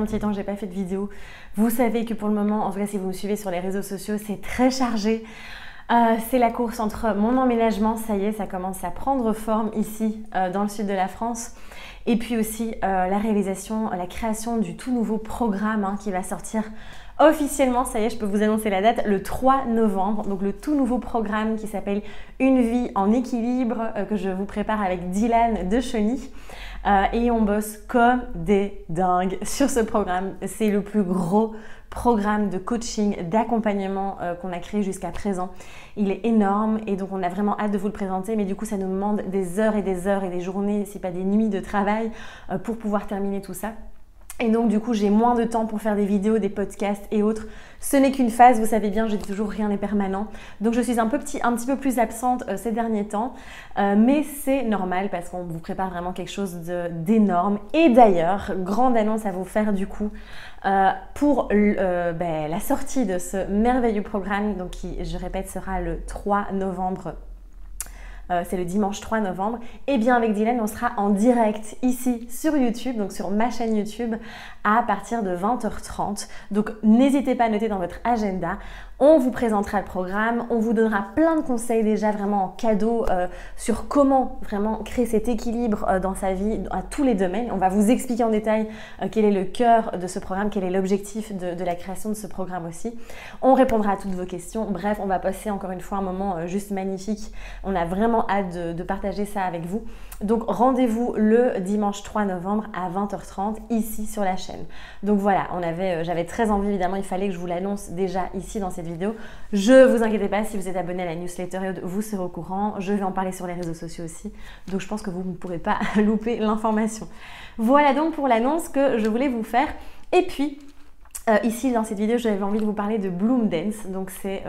un petit temps que j'ai pas fait de vidéo. Vous savez que pour le moment, en tout cas si vous me suivez sur les réseaux sociaux, c'est très chargé. C'est la course entre mon emménagement, ça y est, ça commence à prendre forme ici dans le sud de la France. Et puis aussi la réalisation, la création du tout nouveau programme qui va sortir officiellement, ça y est, je peux vous annoncer la date, le 3 novembre. Donc le tout nouveau programme qui s'appelle Une vie en équilibre que je vous prépare avec Dylan de Cheny. Et on bosse comme des dingues sur ce programme. C'est le plus gros programme de coaching, d'accompagnement qu'on a créé jusqu'à présent. Il est énorme et donc on a vraiment hâte de vous le présenter, mais du coup ça nous demande des heures et des heures et des journées, si pas des nuits de travail pour pouvoir terminer tout ça. Et donc du coup j'ai moins de temps pour faire des vidéos, des podcasts et autres. Ce n'est qu'une phase, vous savez bien, je dis toujours rien n'est permanent. Donc je suis un petit peu plus absente ces derniers temps. Mais c'est normal parce qu'on vous prépare vraiment quelque chose d'énorme. Et d'ailleurs, grande annonce à vous faire du coup pour la sortie de ce merveilleux programme, donc qui, je répète, sera le 3 novembre. C'est le dimanche 3 novembre, et bien avec Dylan on sera en direct ici sur YouTube, donc sur ma chaîne YouTube à partir de 20h30. Donc n'hésitez pas à noter dans votre agenda, on vous présentera le programme, on vous donnera plein de conseils déjà vraiment en cadeau sur comment vraiment créer cet équilibre dans sa vie à tous les domaines. On va vous expliquer en détail quel est le cœur de ce programme, quel est l'objectif de la création de ce programme aussi. On répondra à toutes vos questions. Bref, on va passer encore une fois un moment juste magnifique. On a vraiment hâte de partager ça avec vous. Donc rendez-vous le dimanche 3 novembre à 20h30 ici sur la chaîne. Donc voilà, j'avais très envie, évidemment, il fallait que je vous l'annonce déjà ici dans cette vidéo. Je vous inquiétez pas, si vous êtes abonné à la newsletter, vous serez au courant. Je vais en parler sur les réseaux sociaux aussi. Donc je pense que vous ne pourrez pas louper l'information. Voilà donc pour l'annonce que je voulais vous faire. Et puis, ici dans cette vidéo, j'avais envie de vous parler de Bloom Dance. Donc c'est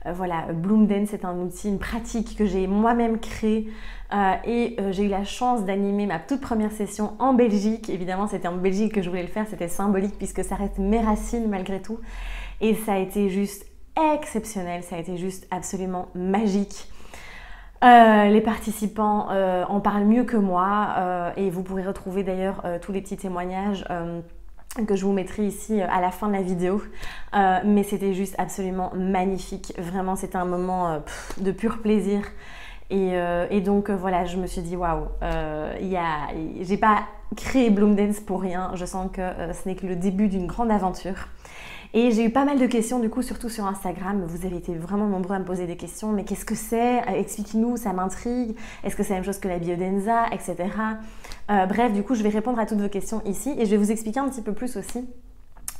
voilà, Bloom Dance, c'est un outil, une pratique que j'ai moi-même créée j'ai eu la chance d'animer ma toute première session en Belgique. Évidemment, c'était en Belgique que je voulais le faire, c'était symbolique puisque ça reste mes racines malgré tout. Et ça a été juste exceptionnel, ça a été juste absolument magique. Les participants en parlent mieux que moi et vous pourrez retrouver d'ailleurs tous les petits témoignages que je vous mettrai ici à la fin de la vidéo, mais c'était juste absolument magnifique, vraiment c'était un moment de pur plaisir et donc voilà, je me suis dit waouh, j'ai pas créé Bloom Dance pour rien, je sens que ce n'est que le début d'une grande aventure. Et j'ai eu pas mal de questions du coup, surtout sur Instagram. Vous avez été vraiment nombreux à me poser des questions. Mais qu'est-ce que c'est? Explique-nous, ça m'intrigue. Est-ce que c'est la même chose que la biodenza, etc. Bref, du coup, je vais répondre à toutes vos questions ici. Et je vais vous expliquer un petit peu plus aussi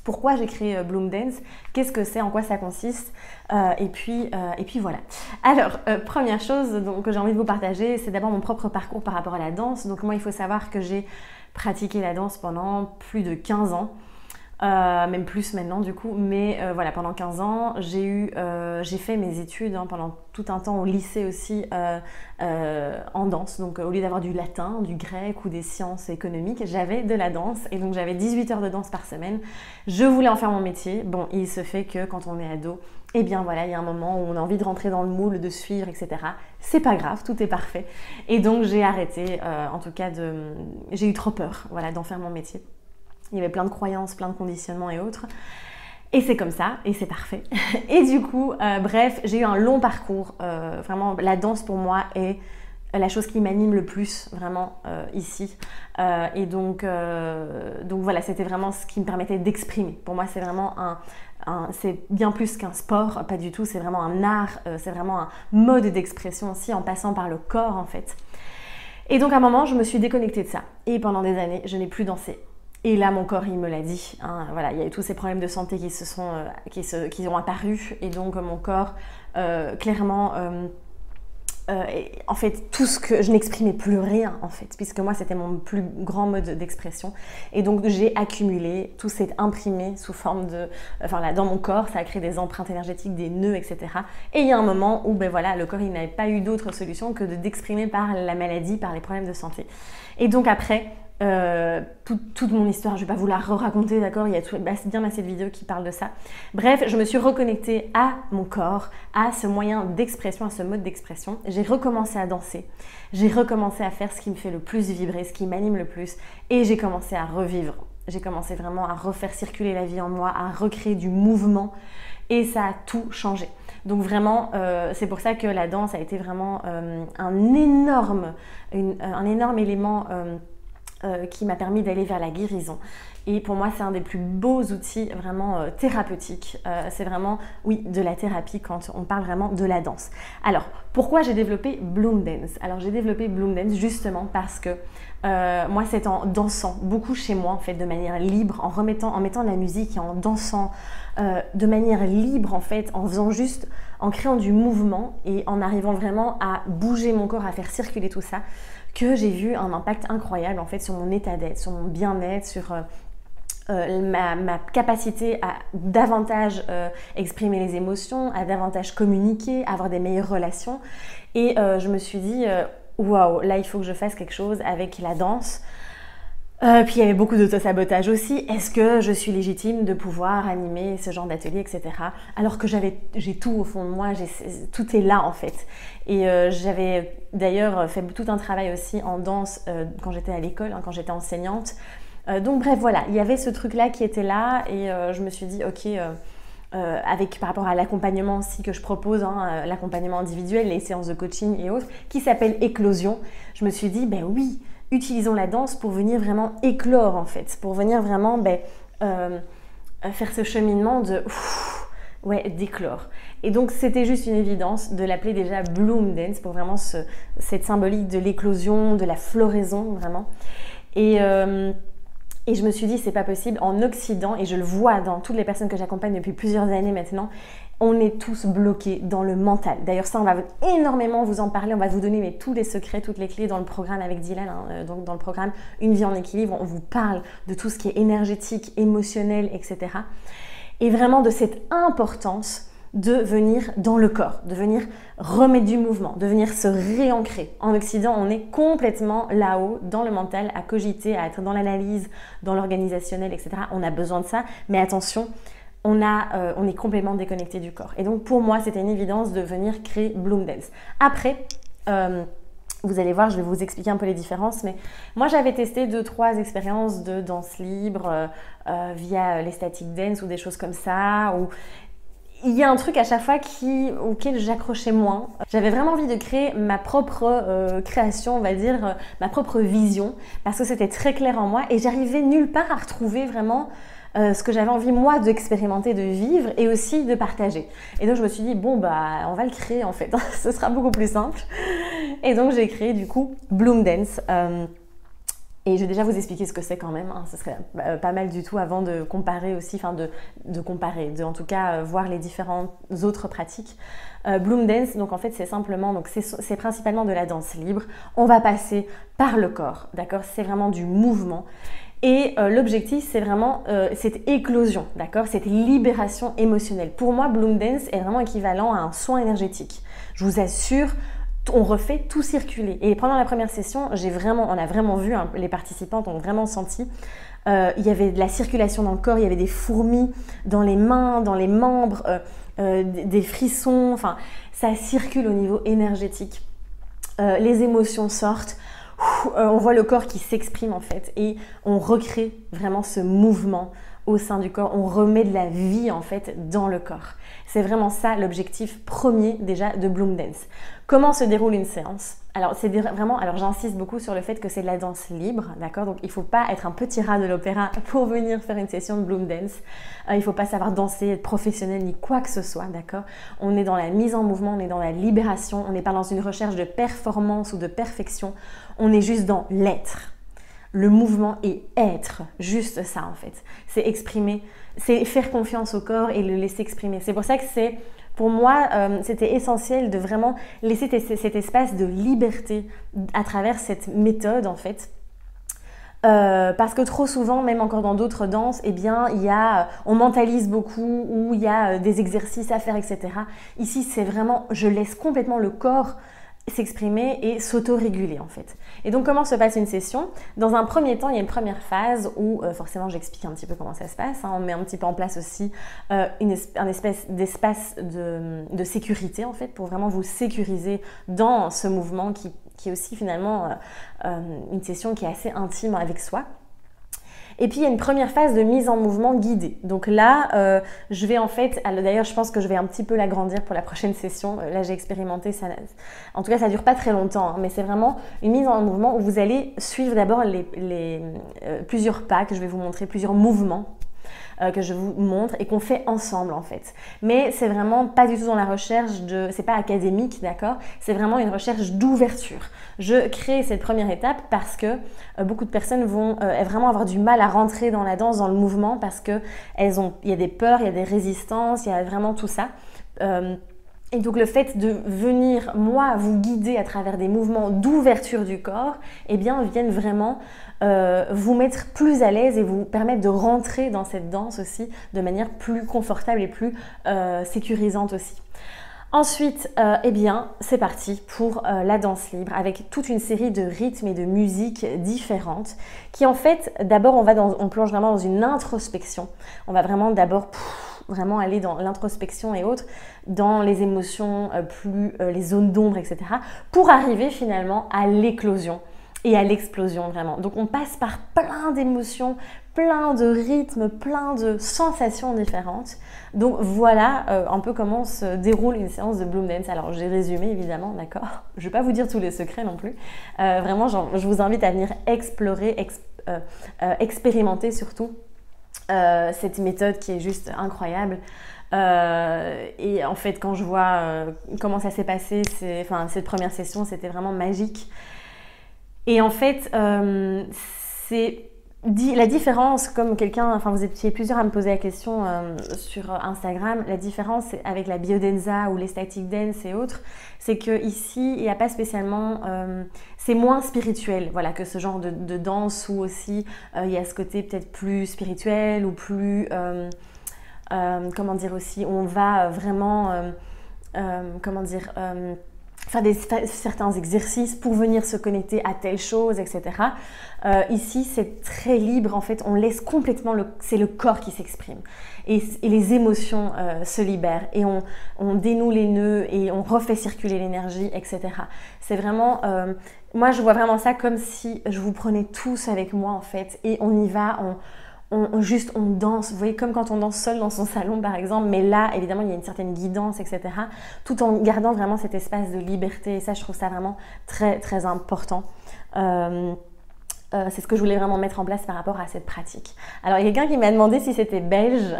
pourquoi j'ai créé Bloom Dance, qu'est-ce que c'est, en quoi ça consiste, et puis voilà. Alors, première chose donc, que j'ai envie de vous partager, c'est d'abord mon propre parcours par rapport à la danse. Donc moi, il faut savoir que j'ai pratiqué la danse pendant plus de 15 ans. Même plus maintenant du coup, mais voilà, pendant 15 ans, j'ai fait mes études pendant tout un temps au lycée aussi en danse. Donc au lieu d'avoir du latin, du grec ou des sciences économiques, j'avais de la danse et donc j'avais 18 heures de danse par semaine. Je voulais en faire mon métier. Bon, il se fait que quand on est ado, eh bien voilà, il y a un moment où on a envie de rentrer dans le moule, de suivre, etc. C'est pas grave, tout est parfait. Et donc j'ai arrêté, en tout cas, j'ai eu trop peur, voilà, d'en faire mon métier. Il y avait plein de croyances, plein de conditionnements et autres. Et c'est comme ça, et c'est parfait. Et du coup, bref, j'ai eu un long parcours. Vraiment, la danse pour moi est la chose qui m'anime le plus, vraiment, ici. Et donc voilà, c'était vraiment ce qui me permettait d'exprimer. Pour moi, c'est vraiment c'est bien plus qu'un sport, pas du tout. C'est vraiment un art, c'est vraiment un mode d'expression aussi, en passant par le corps, en fait. Et donc, à un moment, je me suis déconnectée de ça. Et pendant des années, je n'ai plus dansé. Et là, mon corps, il me l'a dit. Voilà, il y a eu tous ces problèmes de santé qui ont apparu. Et donc, mon corps, clairement, en fait, tout ce que je n'exprimais plus rien, en fait, puisque moi, c'était mon plus grand mode d'expression. Et donc, j'ai accumulé, tout s'est imprimé sous forme de... Enfin, là, dans mon corps, ça a créé des empreintes énergétiques, des nœuds, etc. Et il y a un moment où, ben voilà, le corps, il n'avait pas eu d'autre solution que d'exprimer par la maladie, par les problèmes de santé. Et donc, après... toute mon histoire, je ne vais pas vous la raconter, d'accord, il y a bien assez de vidéos qui parlent de ça. Bref, je me suis reconnectée à mon corps, à ce moyen d'expression, à ce mode d'expression. J'ai recommencé à danser, j'ai recommencé à faire ce qui me fait le plus vibrer, ce qui m'anime le plus, et j'ai commencé à revivre J'ai commencé vraiment à refaire circuler la vie en moi, à recréer du mouvement et ça a tout changé. Donc vraiment, c'est pour ça que la danse a été vraiment un énorme élément qui m'a permis d'aller vers la guérison. Et pour moi, c'est un des plus beaux outils vraiment thérapeutiques. C'est vraiment, oui, de la thérapie quand on parle vraiment de la danse. Alors, pourquoi j'ai développé Bloom Dance? Alors, j'ai développé Bloom Dance justement parce que moi, c'est en dansant beaucoup chez moi, en fait, de manière libre, en mettant de la musique et en dansant de manière libre, en fait, en créant du mouvement et en arrivant vraiment à bouger mon corps, à faire circuler tout ça, que j'ai vu un impact incroyable, en fait, sur mon état d'être, sur mon bien-être, sur ma capacité à davantage exprimer les émotions, à davantage communiquer, à avoir des meilleures relations. Et je me suis dit, waouh, là il faut que je fasse quelque chose avec la danse. Puis il y avait beaucoup d'auto-sabotage aussi. Est-ce que je suis légitime de pouvoir animer ce genre d'atelier, etc. Alors que j'ai tout au fond de moi, tout est là en fait. Et j'avais d'ailleurs fait tout un travail aussi en danse quand j'étais à l'école, quand j'étais enseignante. Donc bref, voilà, il y avait ce truc-là qui était là et je me suis dit, ok, par rapport à l'accompagnement aussi que je propose, l'accompagnement individuel, les séances de coaching et autres, qui s'appelle Éclosion, je me suis dit, ben oui, utilisons la danse pour venir vraiment éclore en fait, pour venir vraiment faire ce cheminement d'éclore. Et donc c'était juste une évidence de l'appeler déjà Bloom Dance pour vraiment cette symbolique de l'éclosion, de la floraison vraiment. Et je me suis dit, c'est pas possible, en Occident, et je le vois dans toutes les personnes que j'accompagne depuis plusieurs années maintenant, on est tous bloqués dans le mental. D'ailleurs, ça, on va énormément vous en parler, on va vous donner tous les secrets, toutes les clés dans le programme avec Dylan, donc dans le programme Une vie en équilibre, on vous parle de tout ce qui est énergétique, émotionnel, etc. Et vraiment de cette importance de venir dans le corps, de venir remettre du mouvement, de venir se réancrer. En Occident, on est complètement là-haut, dans le mental, à cogiter, à être dans l'analyse, dans l'organisationnel, etc. On a besoin de ça, mais attention, on est complètement déconnecté du corps. Et donc pour moi, c'était une évidence de venir créer Bloom Dance. Après, vous allez voir, je vais vous expliquer un peu les différences, mais moi j'avais testé 2-3 expériences de danse libre via les static dance ou des choses comme ça, il y a un truc à chaque fois auquel j'accrochais moins. J'avais vraiment envie de créer ma propre création, on va dire, ma propre vision, parce que c'était très clair en moi et j'arrivais nulle part à retrouver vraiment ce que j'avais envie moi d'expérimenter, de vivre et aussi de partager. Et donc je me suis dit, bon bah on va le créer en fait, ce sera beaucoup plus simple. Et donc j'ai créé du coup Bloom Dance. Et je vais déjà vous expliquer ce que c'est quand même, ce serait pas mal du tout avant de comparer aussi, en tout cas voir les différentes autres pratiques. Bloom Dance, donc en fait c'est simplement, c'est principalement de la danse libre. On va passer par le corps, d'accord? C'est vraiment du mouvement. Et l'objectif c'est vraiment cette éclosion, d'accord? Cette libération émotionnelle. Pour moi, Bloom Dance est vraiment équivalent à un soin énergétique. Je vous assure, on refait tout circuler. Et pendant la première session, on a vraiment vu, les participantes ont vraiment senti, il y avait de la circulation dans le corps, il y avait des fourmis dans les mains, dans les membres, des frissons, enfin, ça circule au niveau énergétique. Les émotions sortent, on voit le corps qui s'exprime en fait et on recrée vraiment ce mouvement au sein du corps, on remet de la vie en fait dans le corps. C'est vraiment ça l'objectif premier déjà de Bloom Dance. Comment se déroule une séance? Alors j'insiste beaucoup sur le fait que c'est de la danse libre, d'accord? Donc il ne faut pas être un petit rat de l'opéra pour venir faire une session de Bloom Dance. Il ne faut pas savoir danser, être professionnel ni quoi que ce soit, d'accord? On est dans la mise en mouvement, on est dans la libération, on n'est pas dans une recherche de performance ou de perfection, on est juste dans l'être. Le mouvement est être, juste ça en fait. C'est exprimer, c'est faire confiance au corps et le laisser exprimer. C'est pour ça que pour moi, c'était essentiel de vraiment laisser cet espace de liberté à travers cette méthode en fait. Parce que trop souvent, même encore dans d'autres danses, eh bien, on mentalise beaucoup ou il y a des exercices à faire, etc. Ici, c'est vraiment, je laisse complètement le corps s'exprimer et s'auto-réguler en fait. Et donc comment se passe une session? Dans un premier temps, il y a une première phase où forcément j'explique un petit peu comment ça se passe, on met un petit peu en place aussi un espèce d'espace de sécurité en fait pour vraiment vous sécuriser dans ce mouvement qui est aussi finalement une session qui est assez intime avec soi. Et puis il y a une première phase de mise en mouvement guidée. Donc là, je vais en fait, d'ailleurs je pense que je vais un petit peu l'agrandir pour la prochaine session. Là j'ai expérimenté, en tout cas ça dure pas très longtemps, hein, mais c'est vraiment une mise en mouvement où vous allez suivre d'abord plusieurs pas que je vais vous montrer, plusieurs mouvements que je vous montre et qu'on fait ensemble en fait. Mais c'est vraiment pas du tout dans la recherche c'est pas académique, d'accord? C'est vraiment une recherche d'ouverture. Je crée cette première étape parce que beaucoup de personnes vont vraiment avoir du mal à rentrer dans la danse, dans le mouvement, parce que il y a des peurs, il y a des résistances, il y a vraiment tout ça. Et donc le fait de venir, moi, vous guider à travers des mouvements d'ouverture du corps, eh bien, viennent vraiment vous mettre plus à l'aise et vous permettre de rentrer dans cette danse aussi de manière plus confortable et plus sécurisante aussi. Ensuite, eh bien, c'est parti pour la danse libre avec toute une série de rythmes et de musiques différentes qui en fait, d'abord on plonge vraiment dans une introspection. On va vraiment d'abord vraiment aller dans l'introspection et autres, dans les émotions, les zones d'ombre, etc. pour arriver finalement à l'éclosion et à l'explosion vraiment. Donc on passe par plein d'émotions, plein de rythmes, plein de sensations différentes. Donc voilà un peu comment se déroule une séance de Bloom Dance. Alors j'ai résumé évidemment, d'accord? Je ne vais pas vous dire tous les secrets non plus. Vraiment, je vous invite à venir explorer, expérimenter surtout cette méthode qui est juste incroyable. Et en fait, quand je vois comment ça s'est passé, cette première session, c'était vraiment magique. Et en fait, la différence, comme vous étiez plusieurs à me poser la question sur Instagram, la différence avec la biodanza ou les static dance et autres, c'est qu'ici, il n'y a pas spécialement, c'est moins spirituel, voilà, que ce genre de danse où aussi il y a ce côté peut-être plus spirituel ou plus, comment dire aussi, on va vraiment, faire certains exercices pour venir se connecter à telle chose, etc. Ici, c'est très libre. En fait, on laisse complètement, c'est le corps qui s'exprime. Et les émotions se libèrent. Et on dénoue les nœuds et on refait circuler l'énergie, etc. C'est vraiment... moi, je vois vraiment ça comme si je vous prenais tous avec moi, en fait. Et on y va, on danse, vous voyez, comme quand on danse seul dans son salon par exemple, mais là évidemment il y a une certaine guidance, etc. tout en gardant vraiment cet espace de liberté, et ça je trouve ça vraiment très très important. C'est ce que je voulais vraiment mettre en place par rapport à cette pratique. Alors il y a quelqu'un qui m'a demandé si c'était belge.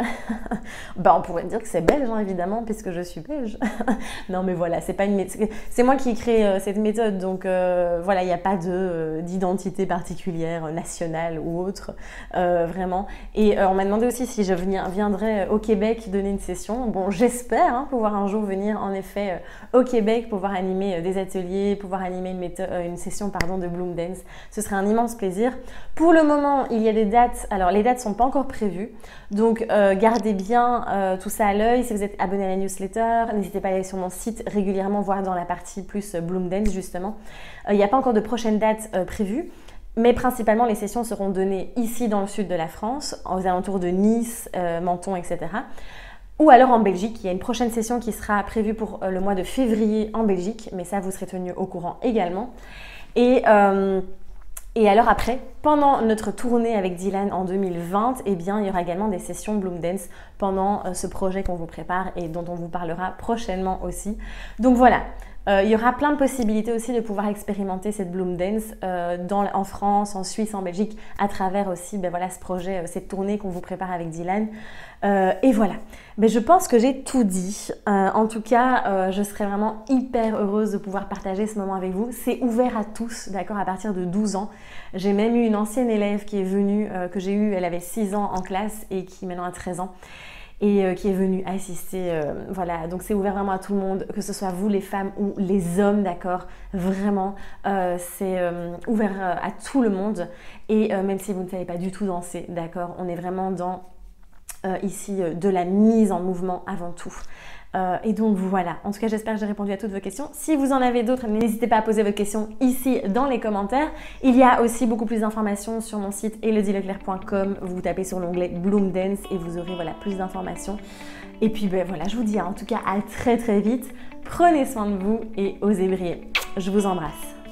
On pourrait dire que c'est belge hein, évidemment puisque je suis belge. Non mais voilà, c'est moi qui ai créé cette méthode, donc voilà, il n'y a pas d'identité particulière nationale ou autre, vraiment. Et on m'a demandé aussi si je viendrais au Québec donner une session. Bon, j'espère hein, pouvoir un jour venir en effet au Québec, pouvoir animer des ateliers, pouvoir animer une session de Bloom Dance. Ce serait un immense plaisir. Pour le moment, il y a des dates. Alors, les dates ne sont pas encore prévues. Donc, gardez bien tout ça à l'œil. Si vous êtes abonné à la newsletter, n'hésitez pas à aller sur mon site régulièrement, voir dans la partie plus Bloom Dance, justement. Il n'y a pas encore de prochaine date prévue. Mais principalement, les sessions seront données ici dans le sud de la France, aux alentours de Nice, Menton, etc. Ou alors en Belgique. Il y a une prochaine session qui sera prévue pour le mois de février en Belgique. Mais ça, vous serez tenu au courant également. Et alors après, pendant notre tournée avec Dylan en 2020, eh bien, il y aura également des sessions Bloom Dance pendant ce projet qu'on vous prépare et dont on vous parlera prochainement aussi. Donc voilà, il y aura plein de possibilités aussi de pouvoir expérimenter cette Bloom Dance en France, en Suisse, en Belgique, à travers aussi ce projet, cette tournée qu'on vous prépare avec Dylan. Et voilà, mais je pense que j'ai tout dit. En tout cas, je serais vraiment hyper heureuse de pouvoir partager ce moment avec vous. C'est ouvert à tous, d'accord, à partir de 12 ans. J'ai même eu une ancienne élève qui est venue, que j'ai eue, elle avait 6 ans en classe et qui maintenant a 13 ans. Et qui est venue assister, voilà, donc c'est ouvert vraiment à tout le monde, que ce soit vous les femmes ou les hommes, d'accord, vraiment, c'est ouvert à tout le monde, et même si vous ne savez pas du tout danser, d'accord, on est vraiment dans, ici, de la mise en mouvement avant tout. Et donc voilà, en tout cas j'espère que j'ai répondu à toutes vos questions. Si vous en avez d'autres, n'hésitez pas à poser vos questions ici dans les commentaires. Il y a aussi beaucoup plus d'informations sur mon site elodieleclerc.com. Vous tapez sur l'onglet Bloom Dance et vous aurez plus d'informations. Et puis voilà, je vous dis en tout cas à très très vite. Prenez soin de vous et osez briller. Je vous embrasse.